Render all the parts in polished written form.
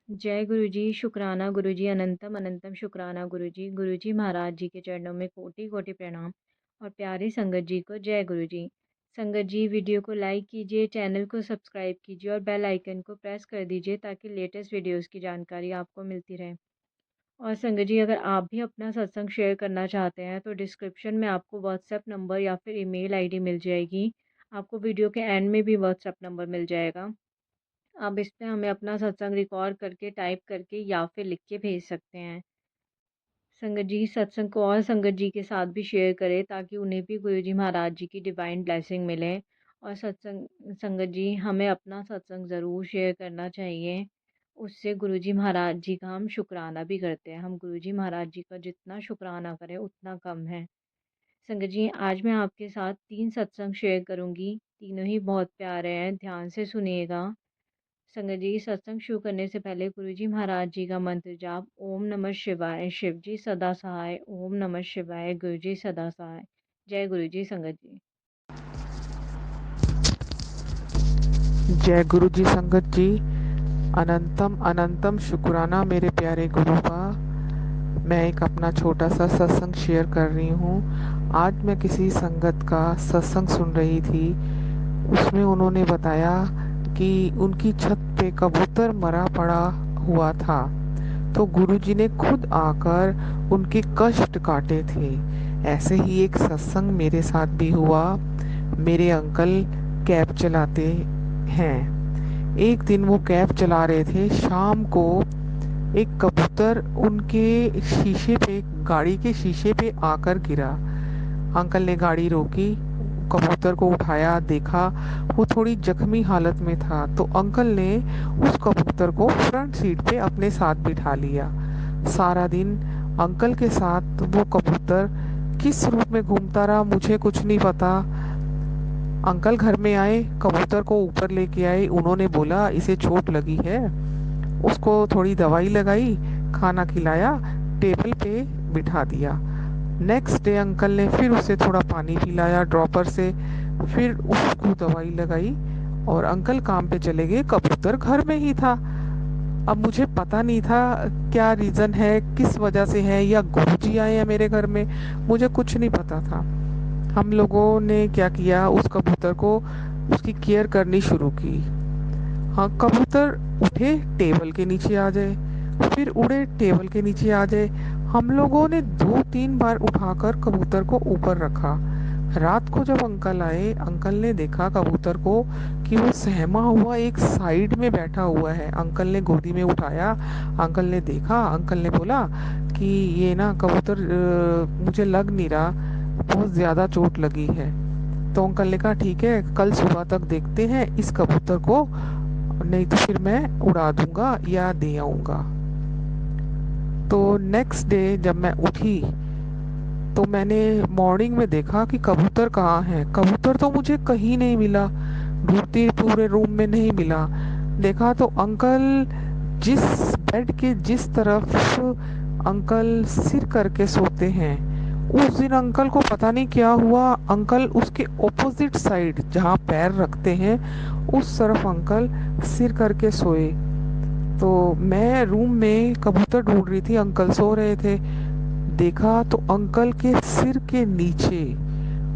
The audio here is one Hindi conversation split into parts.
जय गुरु जी, शुक्राना गुरु जी, अनंतम अनंतम शुक्राना गुरु जी महाराज जी के चरणों में कोटि कोटि प्रणाम। और प्यारी संगत जी को जय गुरु जी। संगत जी, वीडियो को लाइक कीजिए, चैनल को सब्सक्राइब कीजिए और बेल आइकन को प्रेस कर दीजिए ताकि लेटेस्ट वीडियोस की जानकारी आपको मिलती रहे। और संगत जी, अगर आप भी अपना सत्संग शेयर करना चाहते हैं तो डिस्क्रिप्शन में आपको व्हाट्सएप नंबर या फिर ईमेल आईडी मिल जाएगी। आपको वीडियो के एंड में भी व्हाट्सएप नंबर मिल जाएगा। आप इस पे हमें अपना सत्संग रिकॉर्ड करके, टाइप करके या फिर लिख के भेज सकते हैं। संगत जी, सत्संग को और संगत जी के साथ भी शेयर करें ताकि उन्हें भी गुरु जी महाराज जी की डिवाइन ब्लेसिंग मिले। और संगत जी, हमें अपना सत्संग ज़रूर शेयर करना चाहिए। उससे गुरु जी महाराज जी का हम शुक्राना भी करते हैं। हम गुरु जी महाराज जी का जितना शुक्राना करें उतना कम है। संगत जी, आज मैं आपके साथ 3 सत्संग शेयर करूँगी। तीनों ही बहुत प्यारे हैं, ध्यान से सुनिएगा। संगत जी, सत्संग शुरू करने से पहले गुरु जी महाराज जी का मंत्र जाप ओम नमः शिवाय, शिव जी सदा सहाय, ओम नमः शिवाय, गुरु जी सदा सहाय। जय गुरु जी संगत जी। जय गुरु जी संगत जी। अनंतम अनंतम शुक्राना मेरे प्यारे गुरु का। मैं एक अपना छोटा सा सत्संग शेयर कर रही हूँ। आज मैं किसी संगत का सत्संग सुन रही थी। उसमें उन्होंने बताया कि उनकी छत पे कबूतर मरा पड़ा हुआ था, तो गुरुजी ने खुद आकर उनके कष्ट काटे थे। ऐसे ही एक सत्संग मेरे साथ भी हुआ। मेरे अंकल कैब चलाते हैं। एक दिन वो कैब चला रहे थे, शाम को एक कबूतर उनके शीशे पे, गाड़ी के शीशे पे आकर गिरा। अंकल ने गाड़ी रोकी, कबूतर को उठाया, देखा वो थोड़ी जख्मी हालत में था, तो अंकल ने उस कबूतर को फ्रंट सीट पे अपने साथ बिठा लिया। सारा दिन अंकल के साथ वो कबूतर किस रूप में घूमता रहा मुझे कुछ नहीं पता। अंकल घर में आए, कबूतर को ऊपर लेके आए। उन्होंने बोला इसे चोट लगी है, उसको थोड़ी दवाई लगाई, खाना खिलाया, टेबल पे बिठा दिया। नेक्स्ट डे अंकल ने फिर उसे थोड़ा पानी पिलाया ड्रॉपर से, फिर उसको दवाई लगाई और अंकल काम पे चले गए। कबूतर घर में ही था। अब मुझे पता नहीं था क्या रीजन है, किस वजह से है, या गुरुजी आए हैं मेरे घर में, मुझे कुछ नहीं पता था। हम लोगों ने क्या किया, उस कबूतर को उसकी केयर करनी शुरू की। हाँ, कबूतर उठे टेबल के नीचे आ जाए, फिर उड़े टेबल के नीचे आ जाए। हम लोगों ने 2-3 बार उठाकर कबूतर को ऊपर रखा। रात को जब अंकल आए, अंकल ने देखा कबूतर को कि वो सहमा हुआ एक साइड में बैठा हुआ है। अंकल ने गोदी में उठाया, अंकल ने देखा, अंकल ने बोला कि ये ना कबूतर मुझे लग नहीं रहा, बहुत ज्यादा चोट लगी है। तो अंकल ने कहा ठीक है, कल सुबह तक देखते हैं इस कबूतर को, नहीं तो फिर मैं उड़ा दूंगा या दे आऊंगा। तो नेक्स्ट डे जब मैं उठी तो मैंने मॉर्निंग में देखा कि कबूतर कहाँ है। कबूतर तो मुझे कहीं नहीं मिला, ढूंढती पूरे रूम में नहीं मिला। देखा तो अंकल जिस बेड के जिस तरफ अंकल सिर करके सोते हैं, उस दिन अंकल को पता नहीं क्या हुआ, अंकल उसके ऑपोजिट साइड जहाँ पैर रखते हैं उस तरफ अंकल सिर करके सोए। तो मैं रूम में कबूतर ढूंढ रही थी, अंकल सो रहे थे। देखा तो अंकल के सिर के नीचे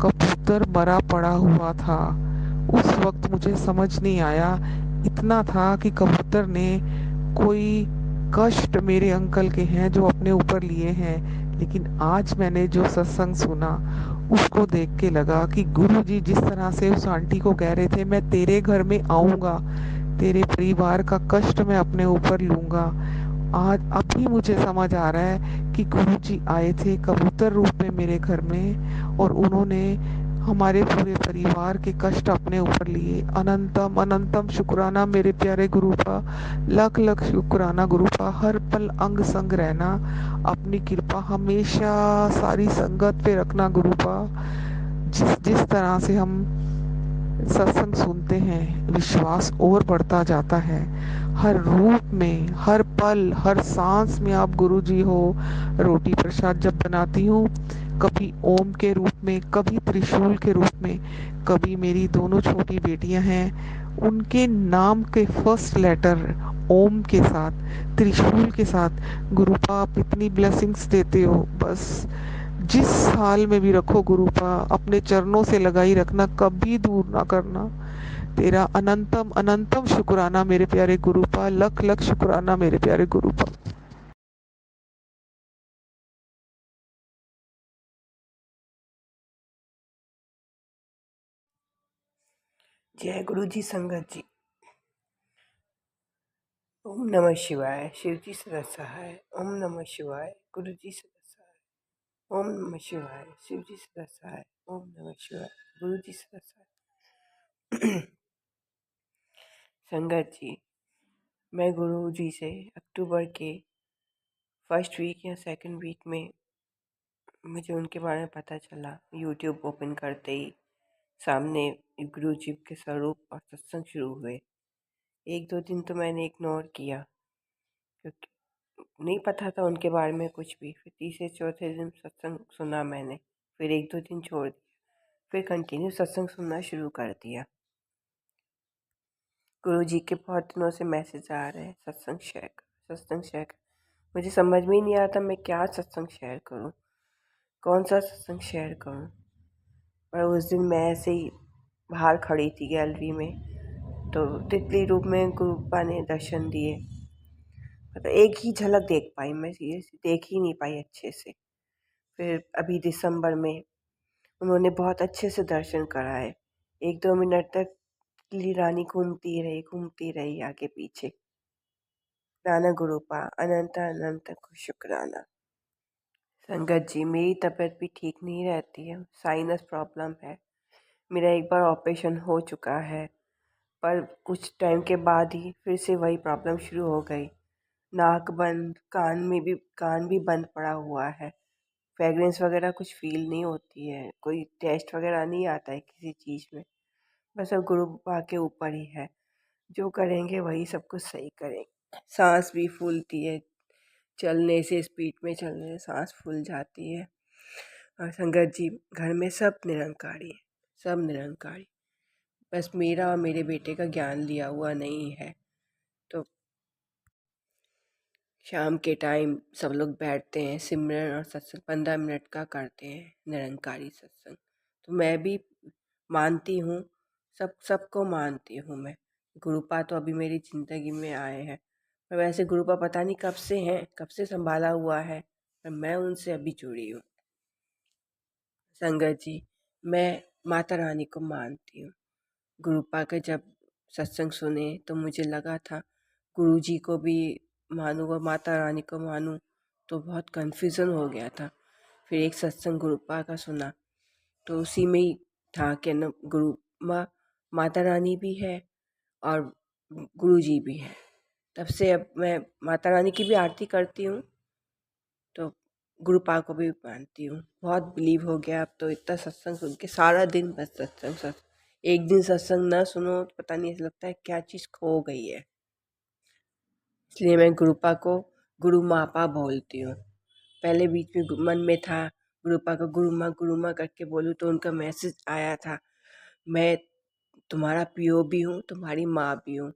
कबूतर मरा पड़ा हुआ था। उस वक्त मुझे समझ नहीं आया, इतना था कि कबूतर ने कोई कष्ट मेरे अंकल के हैं जो अपने ऊपर लिए हैं। लेकिन आज मैंने जो सत्संग सुना, उसको देख के लगा कि गुरु जी जिस तरह से उस आंटी को कह रहे थे मैं तेरे घर में आऊंगा, तेरे परिवार का कष्ट मैं अपने ऊपर लूंगा, आज अभी मुझे समझ आ रहा है कि गुरु जी आए थे कबूतर रूप में मेरे घर में और उन्होंने हमारे पूरे परिवार के कष्ट अपने ऊपर लिए। अनंतम अनंतम शुक्राना मेरे प्यारे गुरु का, लख लख शुक्राना गुरु का। हर पल अंग संग रहना, अपनी कृपा हमेशा सारी संगत पे रखना गुरु का। जिस जिस तरह से हम सत्संग सुनते हैं, विश्वास और बढ़ता जाता है। हर रूप में, हर पल, हर सांस में आप गुरु जी हो। रोटी प्रसाद जब बनाती हूँ, कभी ओम के रूप में, कभी त्रिशूल के रूप में, कभी मेरी दोनों छोटी बेटियां हैं उनके नाम के फर्स्ट लेटर ओम के साथ, त्रिशूल के साथ। गुरुपा आप इतनी ब्लेसिंग्स देते हो, बस जिस हाल में भी रखो गुरुपा, अपने चरणों से लगाई रखना, कभी दूर ना करना। तेरा अनंतम अनंतम शुक्राना मेरे प्यारे गुरुपा, लख लख शुक्राना मेरे प्यारे गुरुपा। जय गुरु जी संगत जी। ओम नमः शिवाय। शिव जी सदा सहाय। ओम नमः शिवाय। गुरु जी सदा सहाय। ओम नमः शिवाय। शिव जी सदा सहाय। ओम नमः शिवाय। गुरु जी सदा सहाय। संगत जी, मैं गुरु जी से अक्टूबर के फर्स्ट वीक या सेकंड वीक में मुझे उनके बारे में पता चला। यूट्यूब ओपन करते ही सामने गुरु जी के स्वरूप और सत्संग शुरू हुए। एक दो दिन तो मैंने इग्नोर किया क्योंकि नहीं पता था उनके बारे में कुछ भी। फिर तीसरे चौथे दिन सत्संग सुना मैंने। फिर एक दो दिन छोड़ दिया, फिर कंटिन्यू सत्संग सुनना शुरू कर दिया। गुरु जी के बहुत दिनों से मैसेज आ रहे हैं, सत्संग शेयर कर, सत्संग शेयर कर। मुझे समझ में ही नहीं आता मैं क्या सत्संग शेयर करूं, कौन सा सत्संग शेयर करूं। पर उस दिन मैं ऐसे ही बाहर खड़ी थी गैलरी में, तो तितली रूप में गुरुपा ने दर्शन दिए। मतलब एक ही झलक देख पाई मैं, सीरियसली देख ही नहीं पाई अच्छे से। फिर अभी दिसंबर में उन्होंने बहुत अच्छे से दर्शन कराए। एक दो मिनट तक ली रानी घूमती रही आगे पीछे। नाना गुरुपा अनंत अनंत को शुक्राना। संगत जी, मेरी तबीयत भी ठीक नहीं रहती है, साइनस प्रॉब्लम है। मेरा एक बार ऑपरेशन हो चुका है, पर कुछ टाइम के बाद ही फिर से वही प्रॉब्लम शुरू हो गई। नाक बंद, कान भी बंद पड़ा हुआ है। फ्रेगरेंस वगैरह कुछ फील नहीं होती है, कोई टेस्ट वगैरह नहीं आता है किसी चीज़ में। बस अब गुरु बाबा के ऊपर ही है, जो करेंगे वही सब कुछ सही करेंगे। सांस भी फूलती है, चलने से, स्पीड में चलने से सांस फूल जाती है। और संगत जी, घर में सब निरंकारी है, सब निरंकारी। बस मेरा और मेरे बेटे का ज्ञान लिया हुआ नहीं है। तो शाम के टाइम सब लोग बैठते हैं, सिमरन और सत्संग 15 मिनट का करते हैं, निरंकारी सत्संग। तो मैं भी मानती हूँ, सबको मानती हूँ मैं। गुरुपा तो अभी मेरी ज़िंदगी में आए हैं, पर वैसे गुरुपा पता नहीं कब से हैं, कब से संभाला हुआ है, पर मैं उनसे अभी जुड़ी हूँ। संगत जी, मैं माता रानी को मानती हूँ। गुरुपा के जब सत्संग सुने तो मुझे लगा था गुरु जी को भी मानूँ और माता रानी को मानूँ, तो बहुत कन्फ्यूज़न हो गया था। फिर एक सत्संग गुरुपा का सुना तो उसी में ही था कि न गुरु माता रानी भी है और गुरु जी भी है। तब से अब मैं माता रानी की भी आरती करती हूँ, तो गुरुपा को भी मानती हूँ। बहुत बिलीव हो गया अब तो, इतना सत्संग सुन के सारा दिन बस सत्संग। एक दिन सत्संग ना सुनो तो पता नहीं, ऐसा लगता है क्या चीज़ खो गई है। इसलिए मैं गुरुपा को गुरु मापा बोलती हूँ। पहले बीच में मन में था गुरुपा को गुरु माँ करके बोलूँ, तो उनका मैसेज आया था, मैं तुम्हारा पीओ भी हूँ, तुम्हारी माँ भी हूँ,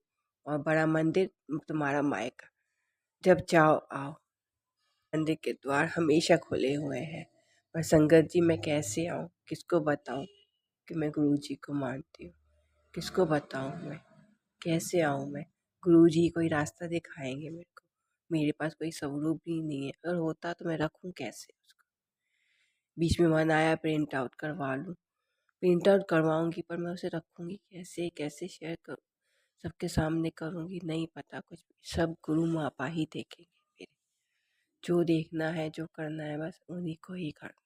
और बड़ा मंदिर तुम्हारा मायका, जब चाहो आओ। मंदिर के द्वार हमेशा खुले हुए हैं। पर संगत जी, मैं कैसे आऊँ, किसको बताऊँ कि मैं गुरु जी को मानती हूँ? किसको बताऊँ मैं, कैसे आऊँ मैं? गुरु जी कोई रास्ता दिखाएंगे मेरे को। मेरे पास कोई स्वरूप भी नहीं है, अगर होता तो मैं रखूँ कैसे उसको? बीच में मन आया प्रिंट आउट करवा लूँ, प्रिंट आउट करवाऊँगी, पर मैं उसे रखूँगी कैसे, कैसे शेयर करूँ, सबके सामने करूँगी, नहीं पता कुछ भी। सब गुरु मापा ही देखेंगे मेरे। जो देखना है, जो करना है, बस उन्हीं को ही करना।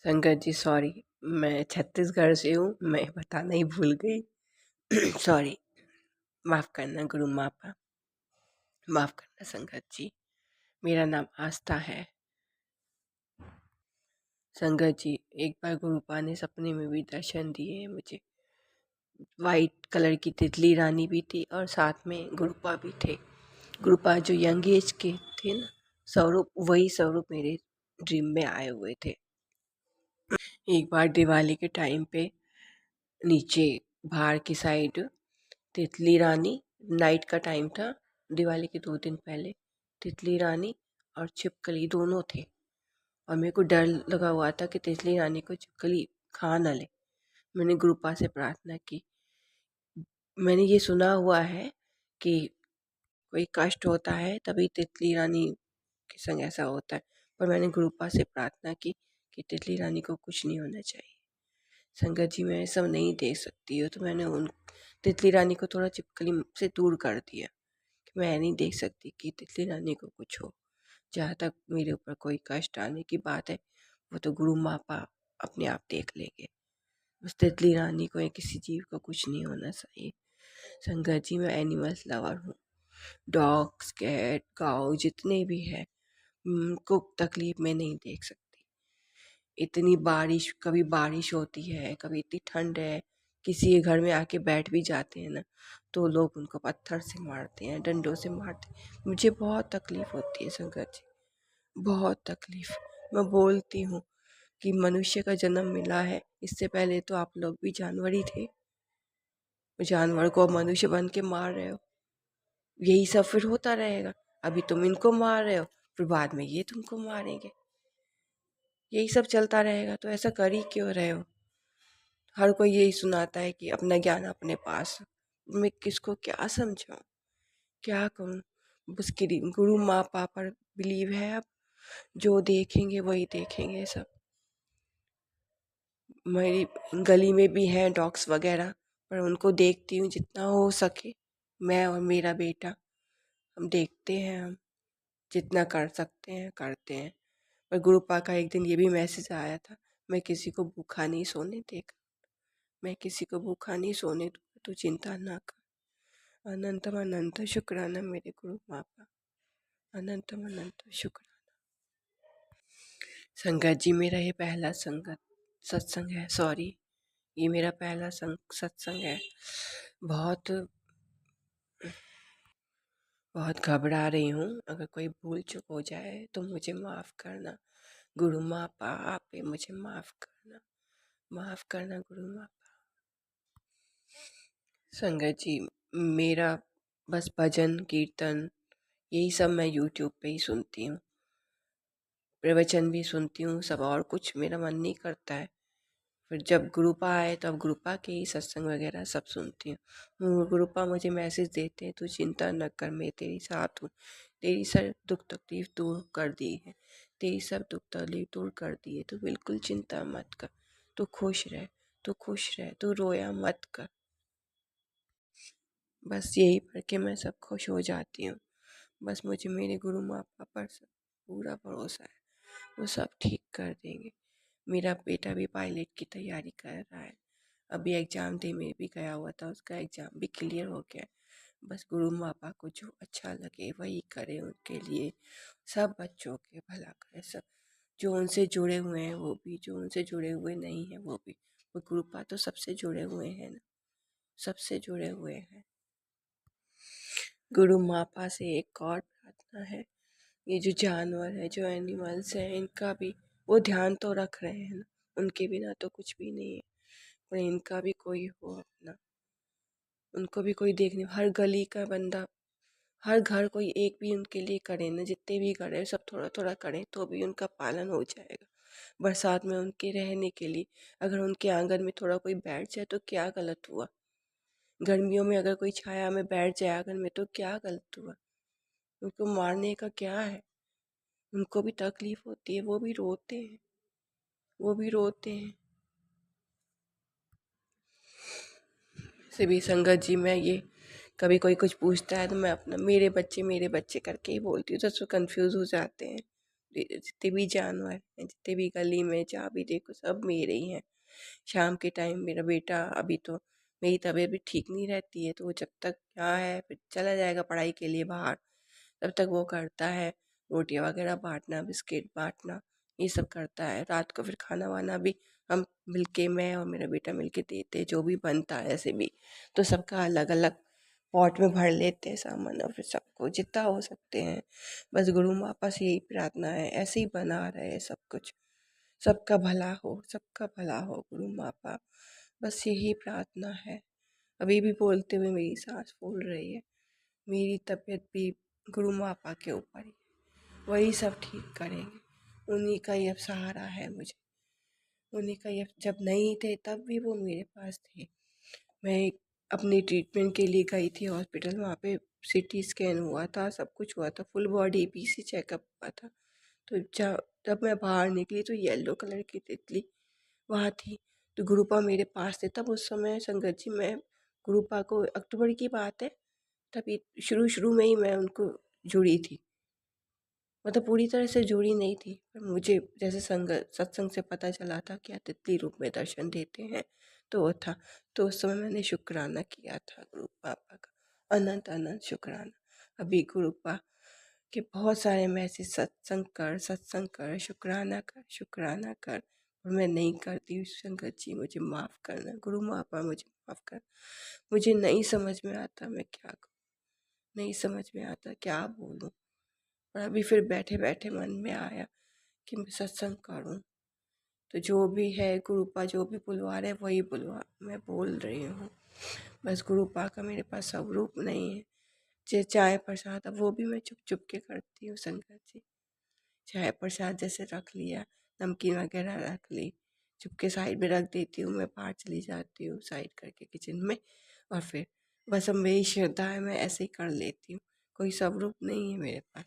संगत जी सॉरी, मैं छत्तीसगढ़ से हूँ, मैं बताना ही भूल गई। सॉरी, माफ़ करना गुरु मापा, माफ़ करना संगत जी। मेरा नाम आस्था है। संगत जी, एक बार गुरुपा ने सपने में भी दर्शन दिए मुझे। वाइट कलर की तितली रानी भी थी और साथ में गुरुपा भी थे। गुरुपा जो यंग एज के थे ना, स्वरूप वही स्वरूप मेरे ड्रीम में आए हुए थे। एक बार दिवाली के टाइम पे नीचे बाहर की साइड तितली रानी, नाइट का टाइम था, दिवाली के 2 दिन पहले, तितली रानी और छिपकली दोनों थे और मेरे को डर लगा हुआ था कि तितली रानी को छिपकली खा ना ले। मैंने गुरुपा से प्रार्थना की। मैंने ये सुना हुआ है कि कोई कष्ट होता है तभी तितली रानी के संग ऐसा होता है, पर मैंने गुरुपा से प्रार्थना की कि तितली रानी को कुछ नहीं होना चाहिए। संगत जी मैं सब नहीं देख सकती हूँ, तो मैंने उन तितली रानी को थोड़ा छिपकली से दूर कर दिया कि मैं नहीं देख सकती कि तितली रानी को कुछ हो। जहाँ तक मेरे ऊपर कोई कष्ट आने की बात है, वो तो गुरु मापा अपने आप देख लेंगे। उस तितली रानी को या किसी जीव को कुछ नहीं होना चाहिए। संगत जी मैं एनिमल्स लवर हूँ। डॉग्स, कैट, काऊ जितने भी हैं, को तकलीफ में नहीं देख सकती। इतनी बारिश, कभी बारिश होती है, कभी इतनी ठंड है, किसी के घर में आके बैठ भी जाते हैं ना, तो लोग उनको पत्थर से मारते हैं, डंडों से मारते हैं। मुझे बहुत तकलीफ होती है संगत जी, बहुत तकलीफ। मैं बोलती हूँ कि मनुष्य का जन्म मिला है, इससे पहले तो आप लोग भी जानवर ही थे। जानवर को मनुष्य बन के मार रहे हो, यही सब फिर होता रहेगा। अभी तुम इनको मार रहे हो, फिर बाद में ये तुमको मारेंगे, यही सब चलता रहेगा। तो ऐसा कर ही क्यों रहे हो? हर कोई यही सुनाता है कि अपना ज्ञान अपने पास। मैं किसको क्या समझाऊं, क्या करूं? बस गुरु माँ पापा पर बिलीव है अब, जो देखेंगे वही देखेंगे सब। मेरी गली में भी हैं डॉग्स वगैरह, पर उनको देखती हूँ जितना हो सके। मैं और मेरा बेटा हम देखते हैं, हम जितना कर सकते हैं करते हैं। पर गुरुपा का एक दिन ये भी मैसेज आया था, मैं किसी को भूखा नहीं सोने देगा, मैं किसी को भूखा नहीं सोने दूंगा, तू चिंता ना कर। अनंतम अनंत शुक्राना मेरे गुरु मापा, अनंतम अनंत शुक्राना। संगत जी मेरा ये पहला संगत सत्संग है, सॉरी, ये मेरा पहला सत्संग है। बहुत बहुत घबरा रही हूँ। अगर कोई भूल चूक हो जाए तो मुझे माफ़ करना। गुरु मापा आप ही मुझे माफ़ करना, माफ़ करना गुरु मापा। संगत जी मेरा बस भजन कीर्तन यही सब मैं यूट्यूब पे ही सुनती हूँ, प्रवचन भी सुनती हूँ सब, और कुछ मेरा मन नहीं करता है। फिर जब गुरुपा आए तो अब गुरुपा के ही सत्संग वगैरह सब सुनती हूँ। गुरुपा मुझे मैसेज देते हैं, तू चिंता न कर, मैं तेरे साथ हूँ, तेरी सब दुख तकलीफ दूर कर दी है, तेरी सब दुख तकलीफ दूर कर दी है, तू बिल्कुल चिंता मत कर, तू खुश रह, तू खुश रह, तू रोया मत कर। बस यही पढ़ के मैं सब खुश हो जाती हूँ। बस मुझे मेरे गुरु माँ बाप पर सब पूरा भरोसा है, वो सब ठीक कर देंगे। मेरा बेटा भी पायलट की तैयारी कर रहा है, अभी एग्ज़ाम दे में भी गया हुआ था, उसका एग्ज़ाम भी क्लियर हो गया। बस गुरु मापा को जो अच्छा लगे वही करे उनके लिए, सब बच्चों के भला करे, सब जो उनसे जुड़े हुए हैं वो भी, जो उनसे जुड़े हुए नहीं हैं वो भी। वो गुरुपा तो सबसे जुड़े हुए हैं ना, सबसे जुड़े हुए हैं। गुरु मापा से एक और प्रार्थना है, ये जो जानवर है, जो एनिमल्स हैं, इनका भी वो ध्यान तो रख रहे हैं ना, उनके बिना तो कुछ भी नहीं है, पर इनका भी कोई हो अपना, उनको भी कोई देखने, हर गली का बंदा, हर घर कोई एक भी उनके लिए करे ना, जितने भी करे सब थोड़ा थोड़ा करें तो भी उनका पालन हो जाएगा। बरसात में उनके रहने के लिए अगर उनके आंगन में थोड़ा कोई बैठ जाए तो क्या गलत हुआ? गर्मियों में अगर कोई छाया में बैठ जाए आंगन में तो क्या गलत हुआ? उनको मारने का क्या है? उनको भी तकलीफ होती है, वो भी रोते हैं, वो भी रोते हैं। से भी संगत जी मैं ये कभी कोई कुछ पूछता है तो मैं अपना मेरे बच्चे करके ही बोलती हूँ, तो सब कंफ्यूज हो जाते हैं। जितने भी जानवर हैं, जितने भी गली में जहाँ भी देखो सब मेरे ही हैं। शाम के टाइम मेरा बेटा, अभी तो मेरी तबीयत भी ठीक नहीं रहती है, तो वो जब तक यहाँ है फिर चला जाएगा पढ़ाई के लिए बाहर, तब तक वो करता है रोटियां वगैरह बांटना, बिस्किट बांटना, ये सब करता है। रात को फिर खाना वाना भी हम मिलके, मैं और मेरा बेटा मिलके देते हैं, जो भी बनता है ऐसे भी। तो सबका अलग अलग पॉट में भर लेते हैं सामान और फिर सबको जितना हो सकते हैं। बस गुरु मापा से यही प्रार्थना है, ऐसे ही बना रहे सब कुछ, सबका भला हो, सबका भला हो गुरु मापा, बस यही प्रार्थना है। अभी भी बोलते हुए मेरी सांस फूल रही है। मेरी तबीयत भी गुरु मापा के ऊपर ही, वही सब ठीक करेंगे। उन्हीं का ही अब सहारा है मुझे, उन्हीं का ही जब नहीं थे तब भी वो मेरे पास थे। मैं अपनी ट्रीटमेंट के लिए गई थी हॉस्पिटल, वहाँ पे सीटी स्कैन हुआ था, सब कुछ हुआ था, फुल बॉडी पीसी चेकअप हुआ था। तो जब मैं बाहर निकली तो येलो कलर की तितली वहाँ थी। तो गुरुपा मेरे पास थे तब, उस समय संगत जी मैं गुरुपा को, अक्टूबर की बात है, तभी शुरू शुरू में ही मैं उनको जुड़ी थी, मतलब पूरी तरह से जुड़ी नहीं थी, पर मुझे जैसे संगत सत्संग से पता चला था कि तितली रूप में दर्शन देते हैं, तो वो था। तो उस समय मैंने शुक्राना किया था गुरु पापा का, अनंत अनंत शुक्राना। अभी गुरु पा के बहुत सारे मैसेज, सत्संग कर, शुक्राना कर, शुक्राना कर, और मैं नहीं करती। संगत जी मुझे माफ़ करना, गुरु मापा मुझे माफ़ कर। मुझे नहीं समझ में आता मैं क्या करूँ, नहीं समझ में आता क्या बोलूँ। और अभी फिर बैठे बैठे मन में आया कि मैं सत्संग करूं, तो जो भी है गुरुपा जो भी बुलवा रहे वही बुलवा, मैं बोल रही हूँ। बस गुरुपा का मेरे पास स्वरूप नहीं है। चाय प्रसाद अब वो भी मैं चुप चुप के करती हूँ संगत जी। चाय प्रसाद जैसे रख लिया, नमकीन वगैरह रख ली, चुपके साइड में रख देती हूँ, मैं बाहर चली जाती हूँ साइड करके किचन में, और फिर बस अब मेरी श्रद्धा है, मैं ऐसे ही कर लेती हूँ। कोई स्वरूप नहीं है मेरे पास,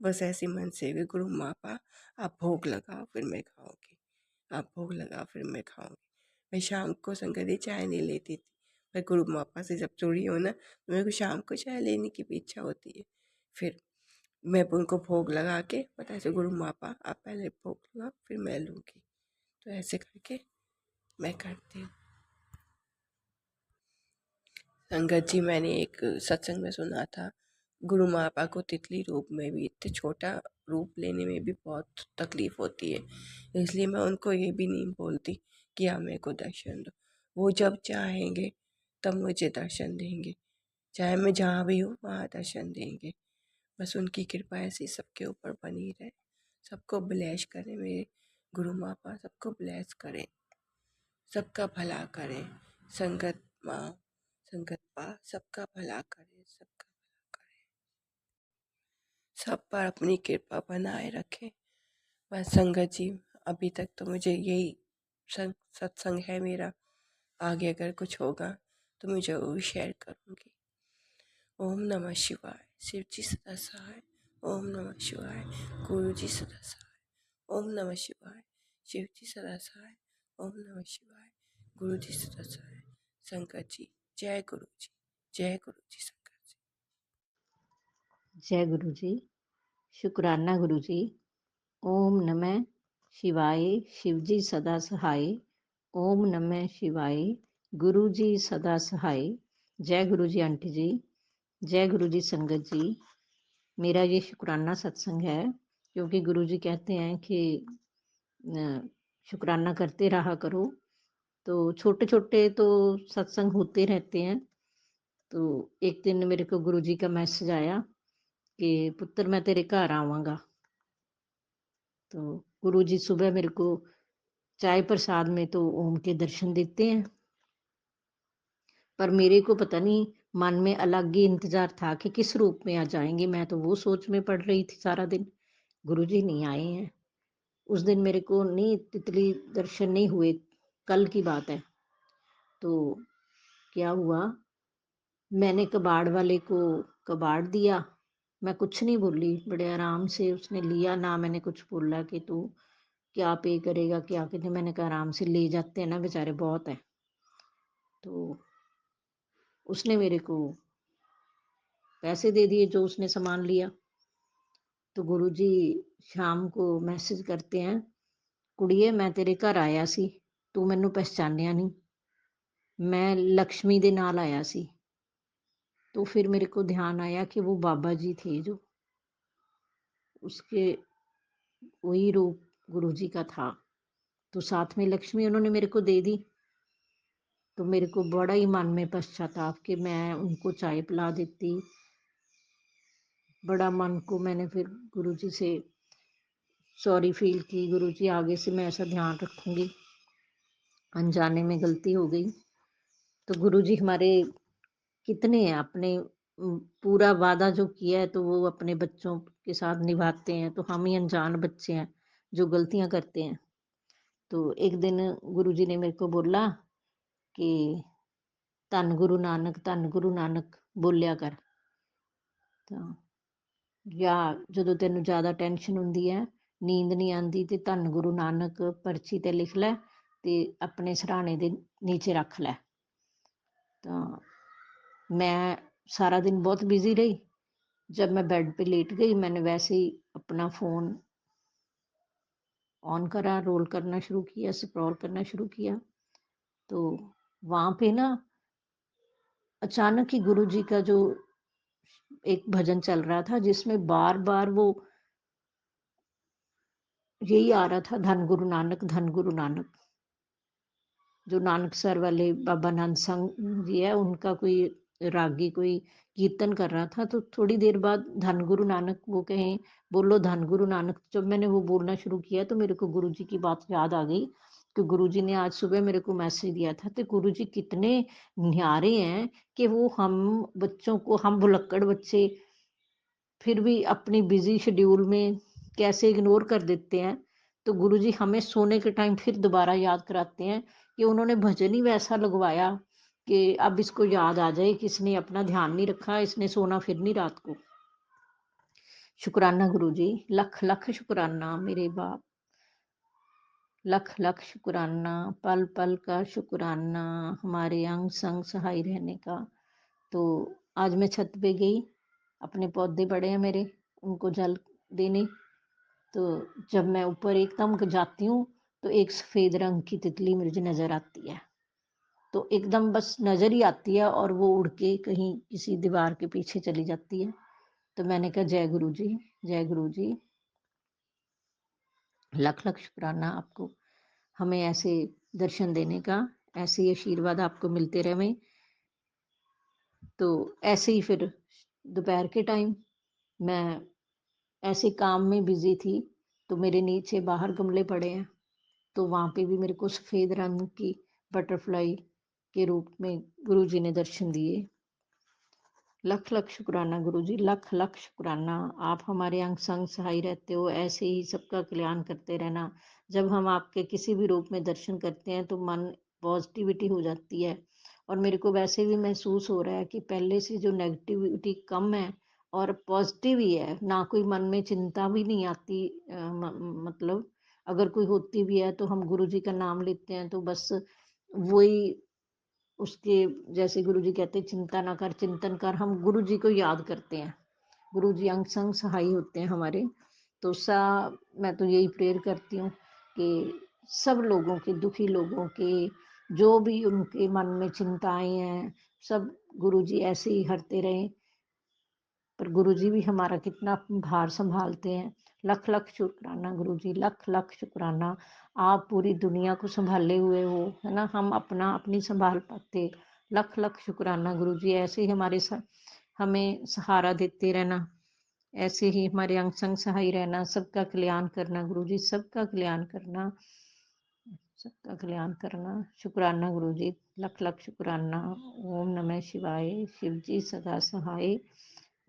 बस ऐसे मन से भी गुरु मापा आप भोग लगाओ फिर मैं खाऊंगी, आप भोग लगाओ फिर मैं खाऊंगी। मैं शाम को संगत जी चाय नहीं लेती थी, मैं गुरु मापा से जब जुड़ी हूँ ना, तो मेरे को शाम को चाय लेने की भी इच्छा होती है। फिर मैं उनको भोग लगा के पता है गुरु मापा आप पहले भोग लगाओ फिर मैं लूँगी, तो ऐसे करके मैं करती हूँ। संगत जी मैंने एक सत्संग में सुना था, गुरु मापा को तितली रूप में भी, इतने छोटा रूप लेने में भी बहुत तकलीफ होती है, इसलिए मैं उनको ये भी नहीं बोलती कि आप मेरे को दर्शन दो। वो जब चाहेंगे तब मुझे दर्शन देंगे, चाहे मैं जहाँ भी हूँ वहाँ दर्शन देंगे। बस उनकी कृपा ऐसी सबके ऊपर बनी रहे, सबको ब्लेस करें मेरे गुरु मापा, सबको ब्लेस करें, सबका भला करें। संगत माँ, संगत पा सबका भला करे, सबका भला करे, सब पर अपनी कृपा बनाए रखें। बस संगत जी अभी तक तो मुझे यही सत्संग है मेरा, आगे अगर कुछ होगा तो मैं ज़रूर शेयर करूँगी। ओम नमः शिवाय, शिव जी सदा सहाय। ओम नमः शिवाय, गुरु जी सदा सहाय। ओम नमः शिवाय, शिव जी सदा सहाय। ओम नमः शिवाय, गुरु जी सदा सहाय। संगत जी जय गुरु जी, जय गुरु जी। संगत जी जय गुरु जी। शुक्राना गुरु जी। ओम नमः शिवाय, शिव जी सदा सहाय। ओम नमः शिवाय, गुरु जी सदा सहाय। जय गुरु जी आंटी जी, जय गुरु जी संगत जी। मेरा ये शुक्राना सत्संग है, क्योंकि गुरु जी कहते हैं कि शुक्राना करते रहा करो। तो छोटे छोटे तो सत्संग होते रहते हैं। तो एक दिन मेरे को गुरु जी का मैसेज आया कि पुत्र मैं तेरे घर आवांगा। तो गुरु जी सुबह मेरे को चाय प्रसाद में तो ओम के दर्शन देते हैं, पर मेरे को पता नहीं मन में अलग ही इंतजार था कि किस रूप में आ जाएंगे। मैं तो वो सोच में पड़ रही थी सारा दिन, गुरु जी नहीं आए हैं। उस दिन मेरे को नहीं तितली दर्शन नहीं हुए, कल की बात है। तो क्या हुआ, मैंने कबाड़ वाले को कबाड़ दिया, मैं कुछ नहीं बोली, बड़े आराम से उसने लिया, ना मैंने कुछ बोला कि तू क्या पे करेगा क्या कहते, मैंने कहा आराम से ले जाते हैं ना बेचारे, बहुत है। तो उसने मेरे को पैसे दे दिए जो उसने सामान लिया। तो गुरुजी शाम को मैसेज करते हैं, कुड़िए मैं तेरे घर आया सी, तू मैनू पहचानिया नहीं, मैं लक्ष्मी दे नाल आया सी। तो फिर मेरे को ध्यान आया कि वो बाबा जी थे, जो उसके वही रूप गुरु जी का था। तो साथ में लक्ष्मी उन्होंने मेरे को दे दी। तो मेरे को बड़ा ही मन में पश्चाताप कि मैं उनको चाय पिला देती। बड़ा मन को मैंने फिर गुरुजी से सॉरी फील की, गुरुजी आगे से मैं ऐसा ध्यान रखूंगी, अनजाने में गलती हो गई। तो गुरुजी हमारे कितने हैं, अपने पूरा वादा जो किया है तो वो अपने बच्चों के साथ निभाते हैं, तो हम ही अनजान बच्चे हैं जो गलतियां करते हैं। तो एक दिन गुरुजी ने मेरे को बोला कि धन गुरु नानक बोलिया कर। तो या ਜਦੋਂ ਤੈਨੂੰ ਜ਼ਿਆਦਾ ਟੈਨਸ਼ਨ ਹੁੰਦੀ ਹੈ, ਨੀਂਦ ਨਹੀਂ ਆਉਂਦੀ, ਤੇ ਧੰਨ ਗੁਰੂ ਨਾਨਕ ਪਰਚੀ ਤੇ ਲਿਖ ਲੈ ਤੇ ਆਪਣੇ ਸਿਰਹਾਣੇ ਦੇ नीचे रख ਲੈ। तो मैं सारा दिन बहुत बिजी रही। जब मैं बेड पे लेट गई, मैंने वैसे ही अपना फ़ोन ऑन करा, रोल करना शुरू किया, स्क्रॉल करना शुरू किया। तो वहाँ पे ना अचानक ही गुरु जी का जो एक भजन चल रहा था, जिसमें बार बार वो यही आ रहा था, धन गुरु नानक। जो नानकसर वाले बाबा नंद संग जी है, उनका कोई रागी कोई कीर्तन कर रहा था। तो थोड़ी देर बाद धन गुरु नानक वो कहें, बोलो धन गुरु नानक। जब मैंने वो बोलना शुरू किया तो मेरे को गुरु जी की बात याद आ गई कि गुरु जी ने आज सुबह मेरे को मैसेज दिया था। तो गुरु जी कितने न्यारे हैं कि वो हम बच्चों को, हम भुलक्कड़ बच्चे फिर भी अपनी बिजी शेड्यूल में कैसे इग्नोर कर देते हैं। तो गुरुजी हमें सोने के टाइम फिर दोबारा याद कराते हैं कि उन्होंने भजन ही वैसा लगवाया कि अब इसको याद आ जाए कि इसने अपना ध्यान नहीं रखा, इसने सोना फिर नहीं रात को। शुक्राना गुरुजी, लख लख शुक्राना मेरे बाप, लख लख शुक्राना, पल पल का शुक्राना हमारे अंग संग सहाय रहने का। तो आज मैं छत पे गई, अपने पौधे बड़े हैं मेरे, उनको जल देने। तो जब मैं ऊपर एकदम जाती हूँ तो एक सफ़ेद रंग की तितली मुझे नज़र आती है। तो एकदम बस नज़र ही आती है और वो उड़ के कहीं किसी दीवार के पीछे चली जाती है। तो मैंने कहा जय गुरु जी, जय गुरु जी, लख लख शुक्राना आपको हमें ऐसे दर्शन देने का, ऐसे ही आशीर्वाद आपको मिलते रहे। तो ऐसे ही फिर दोपहर के टाइम मैं ऐसे काम में बिजी थी, तो मेरे नीचे बाहर गमले पड़े हैं, तो वहाँ पे भी मेरे को सफ़ेद रंग की बटरफ्लाई के रूप में गुरुजी ने दर्शन दिए। लख लख शुक्राना गुरुजी, लख लख शुक्राना। आप हमारे अंग संग सहाय रहते हो, ऐसे ही सबका कल्याण करते रहना। जब हम आपके किसी भी रूप में दर्शन करते हैं तो मन पॉजिटिविटी हो जाती है। और मेरे को वैसे भी महसूस हो रहा है कि पहले से जो नेगेटिविटी कम है और पॉजिटिव ही है, ना कोई मन में चिंता भी नहीं आती। मतलब अगर कोई होती भी है तो हम गुरुजी का नाम लेते हैं तो बस वही उसके, जैसे गुरुजी कहते हैं चिंता ना कर चिंतन कर, हम गुरुजी को याद करते हैं। गुरुजी अंग संग सहाय होते हैं हमारे। तो मैं तो यही प्रेयर करती हूँ कि सब लोगों के, दुखी लोगों के, जो भी उनके मन में चिंताएं हैं, सब गुरुजी ऐसे ही हरते रहें। पर गुरुजी भी हमारा कितना भार संभालते हैं। लख लख शुक्राना गुरुजी, लख लख शुक्राना। आप पूरी दुनिया को संभाले हुए हो, है ना, हम अपनी संभाल पाते। लख लख शुक्राना गुरुजी, ऐसे ही हमें सहारा देते रहना, ऐसे ही हमारे अंग संग सहाय रहना, सबका कल्याण करना गुरुजी, सबका कल्याण करना, सबका कल्याण करना। शुक्राना गुरुजी, लख लख शुक्राना। ओम नमः शिवाय, शिव जी सदा सहाय।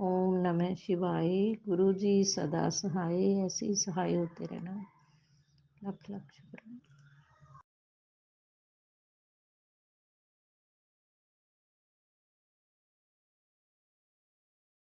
ओम नमः शिवाय, गुरु जी सदा सहाय। ऐसे ही सहाय होते रहना। लख लख शुक्राना।